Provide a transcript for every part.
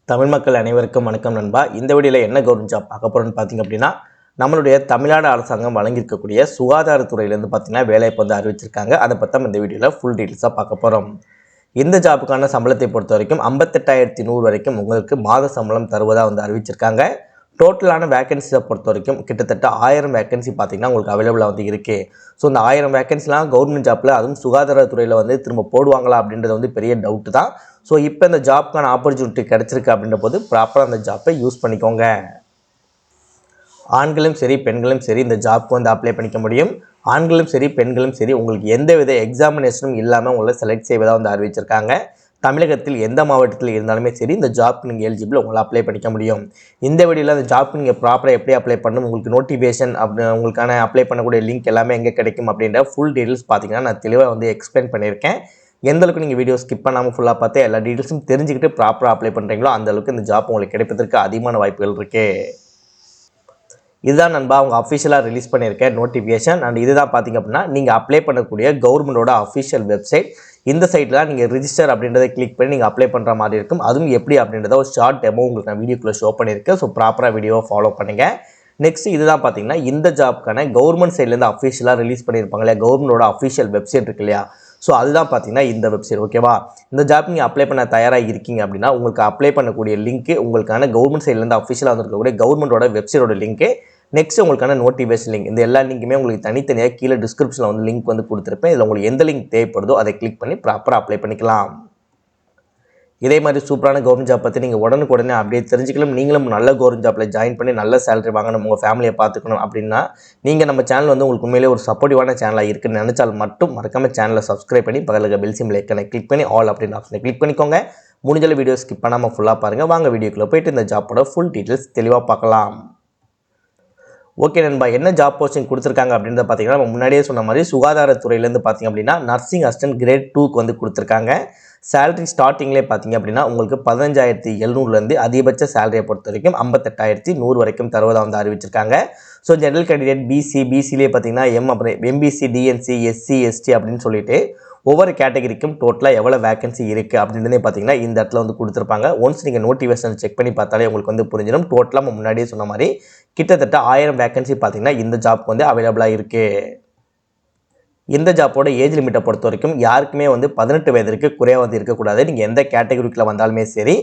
தமிழ் மக்கள் அனைவருக்கும் வணக்கம் நண்பா. இந்த வீடியோவில் என்ன கவர்மெண்ட் ஜாப் பார்க்க போகிறோன்னு பார்த்தீங்க அப்படின்னா, நம்மளுடைய தமிழ்நாடு அரசாங்கம் வழங்கியிருக்கக்கூடிய சுகாதாரத்துறையிலேருந்து பார்த்தீங்கன்னா வேலைவாய்ப்பு வந்து அறிவிச்சிருக்காங்க. அதை பற்றி இந்த வீடியோவில் ஃபுல் டீட்டெயில்ஸாக பார்க்க போகிறோம். இந்த ஜாப்புக்கான சம்பளத்தை பொறுத்த வரைக்கும் 58,100 வரைக்கும் உங்களுக்கு மாத சம்பளம் தருவதாக வந்து அறிவிச்சிருக்காங்க. டோட்டலான வேகன்சியை பொறுத்த வரைக்கும் கிட்டத்தட்ட 1000 வேகன்சி பார்த்தீங்கன்னா உங்களுக்கு அவைலபிளாக வந்து இருக்குது. ஸோ இந்த 1000 வேகன்சிலாம் கவர்மெண்ட் ஜாப்பில் அதுவும் சுகாதாரத்துறையில் வந்து திரும்ப போடுவாங்களா அப்படின்றது வந்து பெரிய டவுட்டு தான். ஸோ இப்போ இந்த ஜாப்க்கான ஆப்பர்ச்சுனிட்டி கிடச்சிருக்கு அப்படின்ற போது ப்ராப்பராக அந்த ஜாப்பை யூஸ் பண்ணிக்கோங்க. ஆண்களும் சரி பெண்களும் சரி இந்த ஜாப்க்கு வந்து அப்ளை பண்ணிக்க முடியும். ஆண்களும் சரி பெண்களும் சரி உங்களுக்கு எந்தவித எக்ஸாமினேஷனும் இல்லாமல் உங்களை செலக்ட் செய்வதாக வந்து அறிவிச்சிருக்காங்க. தமிழகத்தில் எந்த மாவட்டத்தில் இருந்தாலுமே சரி இந்த ஜாப்க்கு நீங்கள் எலிஜிபிள் உங்களை அப்ளை பண்ணிக்க முடியும். இந்த வீடியோவில் அந்த ஜாப்க்கு நீங்கள் ப்ராப்பராக எப்படி அப்ளை பண்ணணும், உங்களுக்கு நோட்டிஃபிகேஷன் உங்களுக்கான அப்ளை பண்ணக்கூடிய லிங்க் எல்லாமே எங்கே கிடைக்கும் அப்படின்ற ஃபுல் டீட்டெயில்ஸ் பார்த்தீங்கன்னா நான் தெளிவாக வந்து எக்ஸ்பிளைன் பண்ணியிருக்கேன். எந்த அளவுக்கு நீங்கள் வீடியோ ஸ்கிப் பண்ணாமல் ஃபுல்லாக பார்த்து எல்லா டீட்டெயில்ஸும் தெரிஞ்சுக்கிட்டு ப்ராப்பராக அப்ளை பண்ணுறீங்களோ அந்த அளவுக்கு இந்த ஜாப் உங்களுக்கு கிடைப்பதற்கு அதிகமான வாய்ப்புகள் இருக்குது. இதுதான் நண்பா அவங்க அஃபிஷியலாக ரிலீஸ் பண்ணியிருக்க நோட்டிஃபிகேஷன். அண்ட் இதுதான் பார்த்தீங்க அப்படின்னா நீங்கள் அப்ளை பண்ணக்கூடிய கவர்மெண்டோட அஃபிஷியல் வெப்சைட். இந்த சைட்டில் தான் நீங்கள் ரிஜிஸ்டர் அப்படின்றத கிளிக் பண்ணி நீங்கள் அப்ளை பண்ணுற மாதிரி இருக்கும். அதுவும் எப்படி அப்படின்றத ஒரு ஷார்ட் டெமோ உங்களுக்கு நான் வீடியோக்குள்ளே ஷோ பண்ணியிருக்கேன். ஸோ ப்ராப்பராக வீடியோவை ஃபாலோ பண்ணுங்கள். நெக்ஸ்ட் இதுதான் பார்த்தீங்கன்னா இந்த ஜாப்க்கான கவர்மெண்ட் சைட்லேருந்து அஃபிஷியலாக ரிலீஸ் பண்ணியிருப்பாங்க இல்லையா, கவர்மெண்டோட அஃபிஷியல் வெப்சைட் இருக்கு இல்லையா. ஸோ அதுதான் பார்த்தீங்கன்னா இந்த வெப்சைட். ஓகேவா, இந்த ஜாப் நீங்கள் அப்ளை பண்ண தயாராக இருக்கீங்க அப்படின்னா உங்களுக்கு அப்ளை பண்ணக்கூடிய லிங்க் உங்களுக்கான கவர்மெண்ட் சைட்லேருந்து அஃபிஷியலாக வந்துருக்கக்கூடிய கவர்மெண்டோட வெப்சைட்டோட லிங்க்கு. நெக்ஸ்ட் உங்களுக்கான நோட்டிஃபிகேஷன் லிங்க். இந்த எல்லா லிங்க்குமே உங்களுக்கு தனித்தனியாக கீழே டிஸ்கிரிப்ஷனில் வந்து லிங்க் வந்து கொடுத்துருப்பேன். இதில் உங்களுக்கு எந்த லிங்க் தேவைப்படுதோ அதை கிளிக் பண்ணி ப்ராப்பராக அப்ளை பண்ணிக்கலாம். இதே மாதிரி சூப்பரான கவர்மெண்ட் ஜாப் பற்றி நீங்கள் உடனுக்குடனே அப்படியே தெரிஞ்சுக்கலாம். நீங்களும் நல்ல கவர்மெண்ட் ஜாப்பில் ஜாயின் பண்ணி நல்ல சேலரி வாங்கணும், உங்கள் ஃபேமிலியை பார்த்துக்கணும் அப்படின்னா நீங்கள் நம்ம சேனல் வந்து உங்களுக்கு உண்மையிலே ஒரு சப்போர்ட்டிவான சேனலாக இருக்குன்னு நினச்சால் மட்டும் மறக்காம சேனலை சப்ஸ்கிரைப் பண்ணி பக்கத்தில் இருக்க பெல் சிம்பிள் ஐக்கனை கிளிக் பண்ணி ஆல் அப்படின்ற ஆப்ஷனை கிளிக் பண்ணிக்கோங்க. முடிஞ்ச வீடியோ ஸ்கிப் பண்ணாமல் ஃபுல்லாக பாருங்கள். வாங்க வீடியோக்குள்ளே போயிட்டு இந்த ஜாப்போட ஃபுல் டீட்டெயில்ஸ் தெளிவாக பார்க்கலாம். ஓகே நண்பா, என்ன ஜாப் போஸ்டிங் கொடுத்துருக்காங்க அப்படின்றத பார்த்தீங்கன்னா நம்ம முன்னாடியே சொன்ன மாதிரி சுகாதாரத்துறையிலேருந்து பார்த்தீங்க அப்படின்னா நர்சிங் அசிஸ்டன்ட் கிரேட் 2க்கு வந்து கொடுத்துருக்காங்க. சேலரி ஸ்டார்டிங்லேயே பார்த்தீங்க அப்படின்னா உங்களுக்கு 15,700 அதிகபட்ச சேலரியை பொறுத்த வரைக்கும் 58,100 வரைக்கும் தருவதாக வந்து அறிவிச்சிருக்காங்க. ஸோ ஜெனரல் கேண்டிடேட் பிசிலேயே பார்த்தீங்கன்னா அப்புறம் எம்பிசி, டிஎன்சி, எஸ்சி, எஸ்டி அப்படின்னு சொல்லிட்டு ஒவ்வொரு கேட்டகரிக்கும் டோட்டலாக எவ்வளோ வேகன்சி இருக்குது அப்படின்றதே பார்த்தீங்கன்னா இந்த இடத்துல வந்து கொடுத்துருப்பாங்க. ஒன்ஸ் நீங்கள் நோட்டிஃபிகேஷன் செக் பண்ணி பார்த்தாலே உங்களுக்கு வந்து புரிஞ்சிடும். டோட்டலாக முன்னாடியே சொன்ன மாதிரி கிட்டத்தட்ட 1000 வேகன்சி பார்த்தீங்கன்னா இந்த ஜாப்க்கு வந்து அவைலபிளாக இருக்குது. இந்த ஜாப்போட ஏஜ் லிமிட்டை பொறுத்த வரைக்கும் யாருக்குமே வந்து 18 வயதிற்கு குறைவாக வந்து இருக்கக்கூடாது. நீங்கள் எந்த கேட்டகரிக்குள்ளே வந்தாலுமே சரி,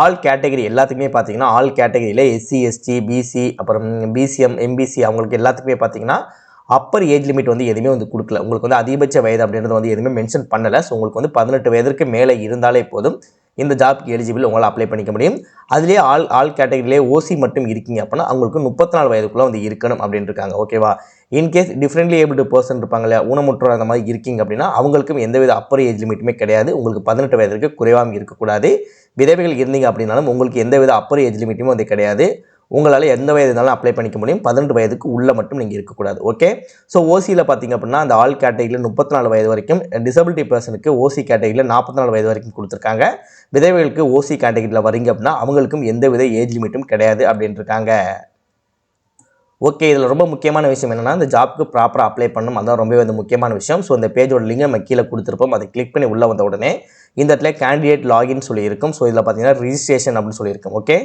ஆல் கேட்டகரி எல்லாத்துக்குமே பார்த்தீங்கன்னா ஆல் கேட்டகரியில் எஸ்சி, எஸ்டி, பிசி, அப்புறம் பிசிஎம், எம்பிசி அவங்களுக்கு எல்லாத்துக்குமே பார்த்தீங்கன்னா அப்பர் ஏஜ் லிமிட் வந்து எதுவுமே வந்து கொடுக்கல. உங்களுக்கு வந்து அதிகபட்ச வயது அப்படின்றது வந்து எதுவுமே மென்ஷன் பண்ணலை. ஸோ உங்களுக்கு வந்து 18 வயதிற்கு மேலே இருந்தாலே போதும் இந்த ஜாப்க்கு எலிஜிபிள் உங்களால் அப்ளை பண்ணிக்க முடியும். அதுலேயே ஆல் கேட்டகரியிலே ஓசி மட்டும் இருக்கீங்க அப்படின்னா அவங்களுக்கு 34 வயதுக்குள்ளே வந்து இருக்கணும் அப்படின்னு இருக்காங்க. ஓகேவா, இன்கேஸ் டிஃப்ரெண்ட்லி ஏபிள்டு பர்சன் இருப்பாங்க இல்லையா, ஊனமுற்றோர் அந்த மாதிரி இருக்கீங்க அப்படின்னா அவங்களுக்கும் எந்தவித அப்பர் ஏஜ் லிமிட்டுமே கிடையாது. உங்களுக்கு 18 வயதிற்கு குறைவாக இருக்கக்கூடாது. விதவைகள் இருந்தீங்க அப்படின்னாலும் உங்களுக்கு எந்தவித அப்பர் ஏஜ் லிமிட்டுமே வந்து கிடையாது. உங்களால் எந்த வயது இருந்தாலும் அப்ளை பண்ணிக்க முடியும். 18 வயதுக்கு உள்ளே மட்டும் நீங்கள் இருக்கக்கூடாது. ஓகே, ஸோ ஓசியில் பார்த்தீங்க அப்படின்னா அந்த ஆல் கேட்டகரியில் 34 வயது வரைக்கும், டிசபிலிட்டி பர்சனுக்கு ஓசி கேட்டகரியில் 44 வயது வரைக்கும் கொடுத்துருக்காங்க. விதவைகளுக்கு ஓசி கேட்டகரியில் வரீங்க அப்படின்னா அவங்களுக்கும் எந்தவித ஏஜ் லிமிட்டும் கிடையாது அப்படின்ட்டு இருக்காங்க. ஓகே, இதில் ரொம்ப முக்கியமான விஷயம் என்னென்னா இந்த ஜாப்க்கு ப்ராப்பராக அப்ளை பண்ணணும். அதான் ரொம்பவே வந்து முக்கியமான விஷயம். ஸோ இந்த பேஜோட லிங்க் நம்ம கீழே கொடுத்துருப்போம். அதை கிளிக் பண்ணி உள்ளே வந்த உடனே இந்த இடத்துல கேண்டிடேட் லாகின் சொல்லியிருக்கும். ஸோ இதில் பார்த்தீங்கன்னா ரிஜிஸ்ட்ரேஷன் அப்படின்னு சொல்லியிருக்கோம். ஓகே,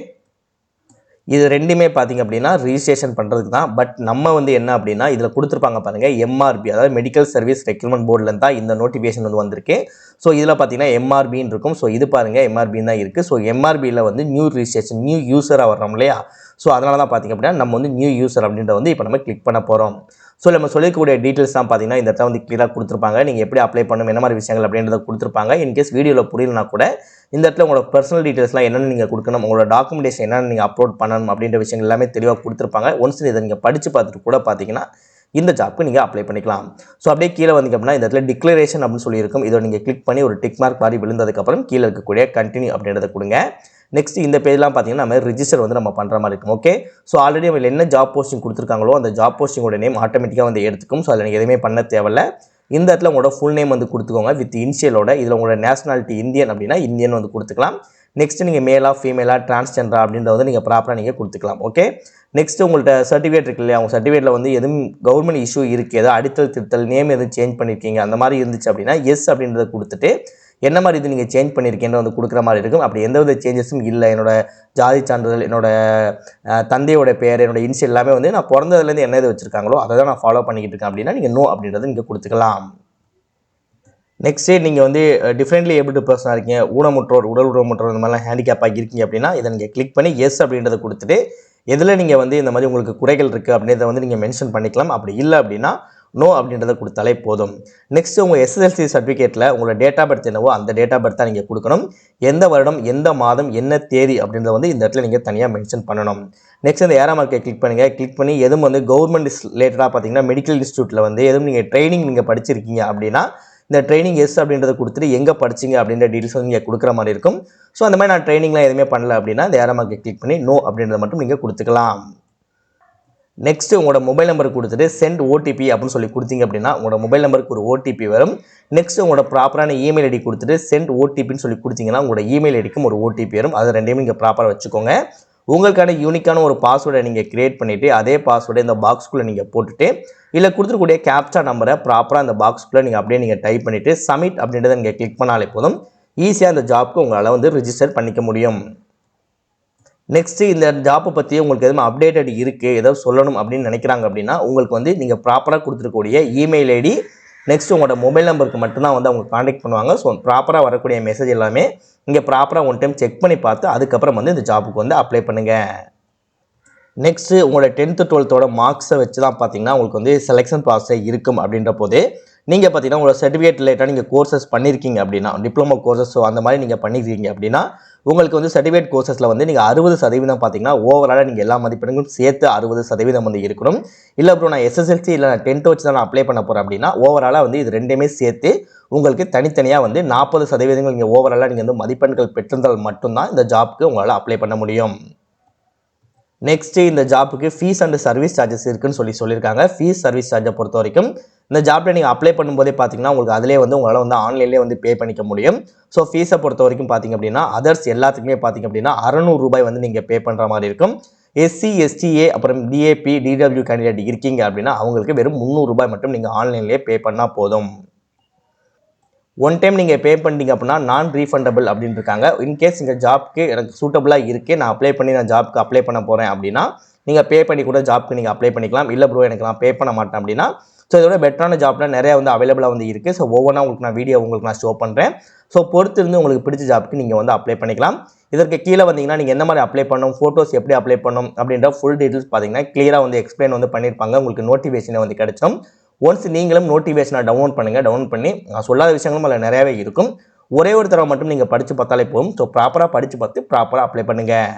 இது ரெண்டுமே பார்த்தீங்க அப்படின்னா ரிஜிஸ்ட்ரேஷன் பண்ணுறதுக்கு தான். பட் நம்ம வந்து என்ன அப்படின்னா இதில் கொடுத்துருப்பாங்க பாருங்கள், எம்ஆர்பி அதாவது மெடிக்கல் சர்வீஸ் ரெக்ரூட்மெண்ட் போர்டில் தான் இந்த நோட்டிஃபிகேஷன் வந்து வந்திருக்கு. ஸோ இதில் பார்த்தீங்கன்னா எம்ஆர்பின்னு இருக்கும். ஸோ இது பாருங்கள் எம்ஆர்பின்னு தான் இருக்குது. ஸோ எம்ஆர்பியில் வந்து நியூ ரிஜிஸ்ட்ரேஷன், நியூ யூஸராக வர்றோம் இல்லையா. ஸோ அதனால தான் பார்த்திங்க அப்படின்னா நம்ம வந்து நியூ யூஸர் அப்படின்றத வந்து இப்போ நம்ம கிளிக் பண்ண போகிறோம். ஸோ நம்ம சொல்லக்கூடிய டீட்டெயில்ஸ் தான் பார்த்தீங்கன்னா இந்த இடத்துல வந்து கிளியராக கொடுத்துருப்பாங்க. நீங்கள் எப்படி அப்ளை பண்ணணும், என்ன மாதிரி விஷயங்கள் அப்படின்றத கொடுத்துருப்பாங்க. இன்கேஸ் வீடியோவில் புரியலனா கூட இந்த இடத்துல உங்களோட பர்சனல் டீட்டெயில்ஸ்லாம் என்னென்னு நீங்கள் கொடுக்கணும், உங்களோட டாக்குமெண்டேஷன் என்னென்னு நீங்கள் அப்லோட் பண்ணணும் அப்படின்ற விஷயங்கள் எல்லாமே தெளிவாக கொடுத்துருப்பாங்க. ஒன்ஸ் இதை நீங்கள் படித்து பார்த்துட்டு கூட பார்த்தீங்கன்னா இந்த ஜாப்க்கு நீங்கள் அப்ளை பண்ணிக்கலாம். ஸோ அப்படியே கீழே வந்தீங்க அப்படின்னா இந்த இடத்துல டிக்ளரேஷன் அப்படின்னு சொல்லியிருக்கும். இதை நீங்கள் கிளிக் பண்ணி ஒரு டிக் மார்க் மாதிரி விழுந்ததுக்கப்புறம் கீழே இருக்கக்கூடிய கண்டினியூ அப்படின்றத கொடுங்க. நெக்ஸ்ட் இந்த பேஜ்லாம் பார்த்தீங்கன்னா நம்ம ரிஜிஸ்டர் வந்து நம்ம பண்ணுற மாதிரி இருக்கும். ஓகே, ஸோ ஆல்ரெடி அவங்க என்ன ஜாப் போஸ்டிங் கொடுத்துருக்காங்களோ அந்த ஜாப் போஸ்டிங்கோட நேம் ஆட்டோமேட்டிக்காக வந்து எடுத்துக்கும். ஸோ அதில் நீங்கள் எதுவுமே பண்ண தேவையில்ல. இந்த இடத்துல உங்களோட ஃபுல் நேம் வந்து கொடுத்துக்கோங்க வித் இனிஷியலோட. இதில் உங்களோட நேஷனாலிட்டி இந்தியன் அப்படின்னா இந்தியன் வந்து கொடுத்துக்கலாம். நெக்ஸ்ட் நீங்கள் மேலா ஃபீமேலா டிரான்ஸ்ஜெண்டரா அப்படின்றத வந்து நீங்கள் ப்ராப்பராக நீங்கள் கொடுத்துக்கலாம். ஓகே, நெக்ஸ்ட் உங்கள்கிட்ட சர்டிஃபிகேட் இருக்கு இல்லையா, உங்கள் சர்டிஃபிகேட்டில் வந்து எதுவும் கவர்மெண்ட் இஷ்யூ இருக்குது, ஏதாவது அடித்தல் திருத்தல் நேம் எதுவும் சேஞ்ச் பண்ணியிருக்கீங்க அந்த மாதிரி இருந்துச்சு அப்படின்னா எஸ் அப்படின்றத கொடுத்துட்டு என்ன மாதிரி இது நீங்கள் சேஞ்ச் பண்ணியிருக்கேன்னு வந்து கொடுக்குற மாதிரி இருக்கும். அப்படி எந்தவித சேஞ்சஸும் இல்லை, என்னோட ஜாதி சான்றிதழ், என்னோட தந்தையோட பேர், என்னோட இனிஷியல் எல்லாமே வந்து நான் பிறந்ததுலேருந்து என்ன இது வச்சுருக்காங்களோ அதை தான் நான் ஃபாலோ பண்ணிக்கிட்டு இருக்கேன் அப்படின்னா நீங்கள் நோ அப்படின்றத நீங்கள் கொடுத்துக்கலாம். நெக்ஸ்ட்டு நீங்கள் வந்து டிஃப்ரெண்ட்லி ஏபிள் பர்சனாக இருக்கீங்க, ஊனமுற்றோர், உடல் ஊனமுற்றோர், இந்த மாதிரிலாம் ஹேண்டிகேப்பாக இருக்கீங்க அப்படின்னா இதை நீங்கள் கிளிக் பண்ணி எஸ் அப்படின்றத கொடுத்துட்டு எதில் நீங்கள் வந்து இந்த மாதிரி உங்களுக்கு குறைகள் இருக்குது அப்படின்றத வந்து நீங்கள் மென்ஷன் பண்ணிக்கலாம். அப்படி இல்லை அப்படின்னா நோ அப்படின்றத கொடுத்தாலே போதும். நெக்ஸ்ட் உங்கள் எஸ்எஸ்எல்சி சர்டிஃபிகேட்டில் உங்களோட டேட் ஆஃப் பர்த் என்னவோ அந்த டேட் ஆஃப் பர்த் தான் நீங்கள் கொடுக்கணும். எந்த வருடம், எந்த மாதம், என்ன தேதி அப்படின்றத வந்து இந்த இடத்துல நீங்கள் தனியாக மென்ஷன் பண்ணணும். நெக்ஸ்ட் இந்த ஏரோ மார்க்கை கிளிக் பண்ணுங்கள். கிளிக் பண்ணி எதுவும் வந்து கவர்மெண்ட் ரிலேட்டடாக பார்த்தீங்கன்னா மெடிக்கல் இன்ஸ்டியூட்டில் வந்து எதுவும் நீங்கள் ட்ரைனிங் நீங்கள் படிச்சிருக்கீங்க அப்படின்னா இந்த ட்ரைனிங் எஸ் அப்படின்றத கொடுத்துட்டு எங்கே படிச்சிங்க அப்படின்ற டீட்டெயில்ஸ் வந்து நீங்கள் கொடுக்குற மாதிரி இருக்கும். ஸோ அந்த மாதிரி நான் ட்ரைனிங்லாம் எதுவுமே பண்ணல அப்படின்னா இந்த ஏரோ மார்க்கை கிளிக் பண்ணி நோ அப்படின்றத மட்டும் நீங்கள் கொடுத்துக்கலாம். நெக்ஸ்ட் உங்களோட மொபைல் நம்பர் கொடுத்துட்டு சென்ட் ஓடிபி அப்படின்னு சொல்லி கொடுத்தீங்க அப்படின்னா உங்களோட மொபைல் நம்பருக்கு ஒரு ஓடிபி வரும். நெக்ஸ்ட் உங்களோட ப்ராப்பரான இமெயில் ஐடி கொடுத்துட்டு சென்ட் ஓடிபின்னு சொல்லி கொடுத்தீங்கன்னா உங்களோட இமெயில் ஐடிக்கும் ஒரு ஓடிபி வரும். அது ரெண்டையும் நீங்கள் ப்ராப்பராக வச்சுக்கோங்க. உங்களுக்கான யூனிக்கான ஒரு பாஸ்வேர்டை நீங்கள் கிரியேட் பண்ணிவிட்டு அதே பாஸ்வேர்டை இந்த பாக்ஸ்குள்ளே நீங்கள் போட்டுட்டு இல்லை கொடுத்துருக்கூடிய கேப்சா நம்பரை ப்ராப்பராக அந்த பாக்ஸ்குள்ளே நீங்கள் அப்படியே நீங்கள் டைப் பண்ணிவிட்டு சப்மிட் அப்படின்றத நீங்கள் கிளிக் பண்ணாலே போதும். ஈஸியாக அந்த ஜாப்க்கு உங்களால் வந்து ரிஜிஸ்டர் பண்ணிக்க முடியும். நெக்ஸ்ட்டு இந்த ஜாப்பை பற்றி உங்களுக்கு எதுவும் அப்டேட்டட் இருக்குது, ஏதாவது சொல்லணும் அப்படின்னு நினைக்கிறாங்க அப்படின்னா உங்களுக்கு வந்து நீங்கள் ப்ராப்பராக கொடுத்துருக்கூடிய இமெயில் ஐடி நெக்ஸ்ட் உங்களோட மொபைல் நம்பருக்கு மட்டும்தான் வந்து அவங்க காண்டாக்ட் பண்ணுவாங்க. ஸோ ப்ராப்பராக வரக்கூடிய மெசேஜ் எல்லாமே நீங்கள் ப்ராப்பராக ஒன் டைம் செக் பண்ணி பார்த்து அதுக்கப்புறம் வந்து இந்த ஜாப்புக்கு வந்து அப்ளை பண்ணுங்கள். நெக்ஸ்ட்டு உங்களோட 10th 12th மார்க்ஸை வச்சு தான் பார்த்தீங்கன்னா உங்களுக்கு வந்து செலெக்ஷன் ப்ராசஸ் இருக்கும். அப்படின்ற போது நீங்கள் பார்த்தீங்கன்னா உங்களோட சர்டிஃபிகேட் ரிலேட்டாக நீங்கள் கோர்சஸ் பண்ணியிருக்கீங்க அப்படின்னா டிப்ளமோ கோர்சஸ் ஸோ அந்த மாதிரி நீங்கள் பண்ணியிருக்கீங்க அப்படின்னா உங்களுக்கு வந்து சர்டிஃபிகேட் கோர்சஸில் வந்து நீங்கள் 60% பார்த்தீங்கன்னா ஓவராலாக நீங்கள் எல்லா மதிப்பெண்களும் சேர்த்து 60% வந்து இருக்கணும். இல்லை அப்புறம் நான் எஸ்எஸ்எல்சி இல்லை நான் 10th வச்சு தான் நான் அப்ளை பண்ண போகிறேன் அப்படின்னா ஓவராலாக வந்து இது ரெண்டுமே சேர்த்து உங்களுக்கு தனித்தனியாக வந்து 40% நீங்கள் ஓவராலாக நீங்கள் வந்து மதிப்பெண்கள் பெற்றிருந்தால் மட்டும்தான் இந்த ஜாப்க்கு உங்களால் அப்ளை பண்ண முடியும். நெக்ஸ்ட்டு இந்த ஜாப்புக்கு ஃபீஸ் அண்ட் சர்வீஸ் சார்ஜஸ் இருக்குன்னு சொல்லியிருக்காங்க. ஃபீஸ் சர்வீஸ் சார்ஜை பொறுத்த வரைக்கும் இந்த ஜாப்பில் நீங்கள் அப்ளை பண்ணும்போதே பார்த்தீங்கன்னா உங்களுக்கு அதிலே வந்து உங்களால் வந்து ஆன்லைன்லேயே வந்து பே பண்ணிக்க முடியும். ஸோ ஃபீஸை பொறுத்த வரைக்கும் பார்த்தீங்க அப்படின்னா அதர்ஸ் எல்லாத்துக்குமே பார்த்தீங்க அப்படின்னா 600 ரூபாய் வந்து நீங்கள் பே பண்ணுற மாதிரி இருக்கும். எஸ்சி எஸ்டிஏ அப்புறம் டிஏபி டிடபிள்யூ கேண்டிடேட் இருக்கீங்க அப்படின்னா அவங்களுக்கு வெறும் 300 ரூபாய் மட்டும் நீங்கள் ஆன்லைன்லேயே பே பண்ணால் போதும். ஒன் டைம் நீங்கள் பே பண்ணிட்டீங்க அப்படின்னா நான் ரீஃபண்டபிள் அப்படின்னு இருக்காங்க. இன்கேஸ் இந்த ஜாப்க்கு எனக்கு சூட்டபுளாக இருக்குது, நான் அப்ளை பண்ணி நான் ஜாப்க்கு அப்ளை பண்ண போகிறேன் அப்படின்னா நீங்கள் பே பண்ணி கூட ஜாப்க்கு நீங்கள் அப்ளை பண்ணிக்கலாம். இல்லை ப்ரோ எனக்கு நான் பே பண்ண மாட்டேன் அப்படின்னா ஸோ இதோட பெட்டரான ஜாப்லாம் நிறையா வந்து அவைலபிளாக வந்து இருக்குது. ஸோ ஒவ்வொன்றா உங்களுக்கு நான் வீடியோ உங்களுக்கு நான் ஷோ பண்ணுறேன். ஸோ பொறுத்து இருந்து உங்களுக்கு பிடிச்ச ஜாப்க்கு நீங்கள் வந்து அப்ளை பண்ணிக்கலாம். இதற்கு கீழே வந்தீங்கன்னா நீங்கள் எந்த மாதிரி அப்ளை பண்ணணும், ஃபோட்டோஸ் எப்படி அப்ளை பண்ணணும் அப்படின்ற ஃபுல் டீட்டெயில்ஸ் பார்த்தீங்கன்னா கிளியராக வந்து எக்ஸ்பிளைன் வந்து பண்ணியிருப்பாங்க. உங்களுக்கு நோட்டிஃபிகேஷனை வந்து கிடைச்சிடும். ஒன்ஸ் நீங்களும் நோட்டிஃபிகேஷனை டவுன்லோட் பண்ணுங்கள். டவுன்லோட் பண்ணி நான் சொல்லாத விஷயங்களும் அதில் நிறையாவே இருக்கும். ஒரே ஒரு தடவை மட்டும் நீங்கள் படித்து பார்த்தாலே போதும். ஸோ ப்ராப்பராக படித்து பார்த்து ப்ராப்பராக அப்ளை பண்ணுங்கள்.